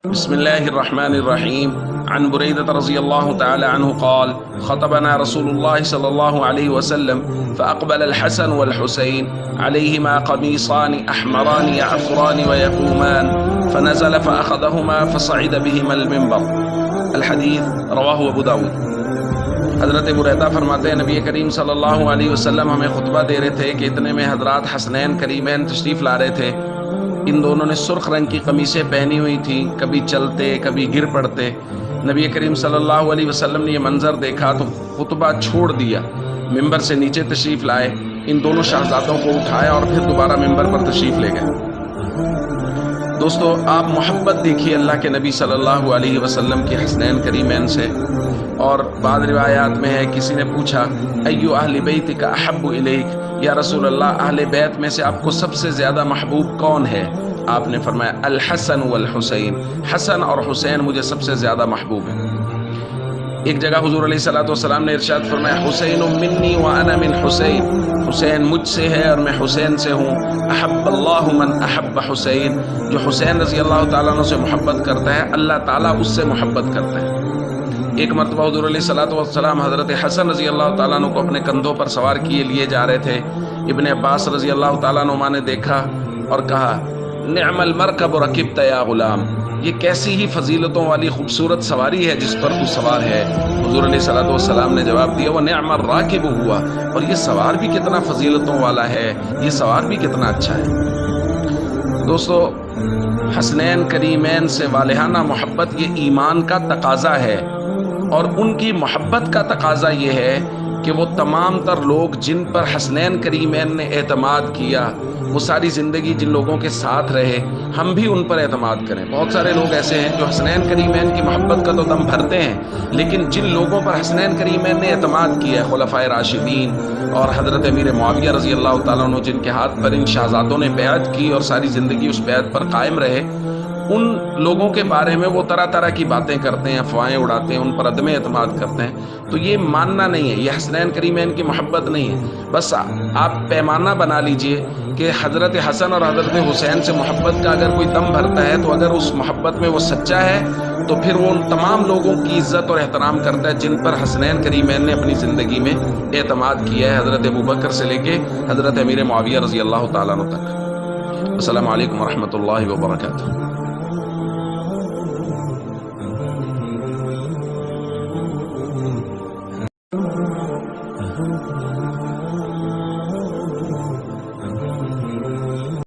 بسم الله الرحمن الرحيم. عن بريدة رضي الله تعالى عنه قال: خطبنا رسول الله صلى الله عليه وسلم فأقبل الحسن والحسين عليهما قميصان أحمران يعفران ويقومان فنزل فأخذهما فصعد بهما المنبر. الحديث رواه ابو داود۔ حضرت بریدہ فرماتے ہیں نبی کریم صلی اللہ علیہ وسلم ہمیں خطبہ دے رہے تھے کہ اتنے میں حضرات حسنین کریمین تشریف لا رہے تھے۔ ان دونوں نے سرخ رنگ کی قمیصیں پہنی ہوئی تھیں، کبھی چلتے کبھی گر پڑتے۔ نبی کریم صلی اللہ علیہ وسلم نے یہ منظر دیکھا تو خطبہ چھوڑ دیا، ممبر سے نیچے تشریف لائے، ان دونوں شہزادوں کو اٹھایا اور پھر دوبارہ ممبر پر تشریف لے گئے۔ دوستو، آپ محبت دیکھیے اللہ کے نبی صلی اللہ علیہ وسلم کے حسنین کریمین سے۔ اور بعض روایات میں ہے کسی نے پوچھا ایو اہل بیتک احب الیک، یا رسول اللہ اہل بیت میں سے آپ کو سب سے زیادہ محبوب کون ہے؟ آپ نے فرمایا الحسن والحسین، حسن اور حسین مجھے سب سے زیادہ محبوب ہیں۔ ایک جگہ حضور علیہ الصلوۃ والسلام نے ارشاد فرمایا حسین منی وانا من حسین، حسین مجھ سے ہے اور میں حسین سے ہوں۔ احب اللہ من احب حسین، جو حسین رضی اللہ تعالیٰ عنہ سے محبت کرتا ہے اللہ تعالیٰ اس سے محبت کرتا ہے۔ ایک مرتبہ حضور علیہ الصلوۃ والسلام حضرت حسن رضی اللہ تعالیٰ عنہ کو اپنے کندھوں پر سوار کیے لیے جا رہے تھے۔ ابن عباس رضی اللہ تعالیٰ عنہ نے دیکھا اور کہا نعم المرکب رکبت یا غلام، یہ کیسی ہی فضیلتوں والی خوبصورت سواری ہے جس پر تو سوار ہے۔ حضور علیہ الصلوۃ والسلام نے جواب دیا وہ نعم الراکب ہوا، اور یہ سوار بھی کتنا فضیلتوں والا ہے، یہ سوار بھی کتنا اچھا ہے۔ دوستو، حسنین کریمین سے والہانہ محبت یہ ایمان کا تقاضا ہے، اور ان کی محبت کا تقاضا یہ ہے کہ وہ تمام تر لوگ جن پر حسنین کریمین نے اعتماد کیا، وہ ساری زندگی جن لوگوں کے ساتھ رہے، ہم بھی ان پر اعتماد کریں۔ بہت سارے لوگ ایسے ہیں جو حسنین کریمین کی محبت کا تو دم بھرتے ہیں، لیکن جن لوگوں پر حسنین کریمین نے اعتماد کیا ہے، خلفائے راشدین اور حضرت امیر معاویہ رضی اللہ تعالیٰ عنہ، جن کے ہاتھ پر ان شہزادوں نے بیعت کی اور ساری زندگی اس بیعت پر قائم رہے، ان لوگوں کے بارے میں وہ طرح طرح کی باتیں کرتے ہیں، افواہیں اڑاتے ہیں، ان پر عدم اعتماد کرتے ہیں، تو یہ ماننا نہیں ہے، یہ حسنین کریمین کی محبت نہیں ہے۔ بس آپ پیمانہ بنا لیجئے کہ حضرت حسن اور حضرت حسین سے محبت کا اگر کوئی دم بھرتا ہے تو اگر اس محبت میں وہ سچا ہے تو پھر وہ ان تمام لوگوں کی عزت اور احترام کرتا ہے جن پر حسنین کریمین نے اپنی زندگی میں اعتماد کیا ہے، حضرت ابوبکر سے لے کے حضرت امیر معاویہ رضی اللہ تعالیٰ عنہ تک۔ السلام علیکم ورحمۃ اللہ وبرکاتہ۔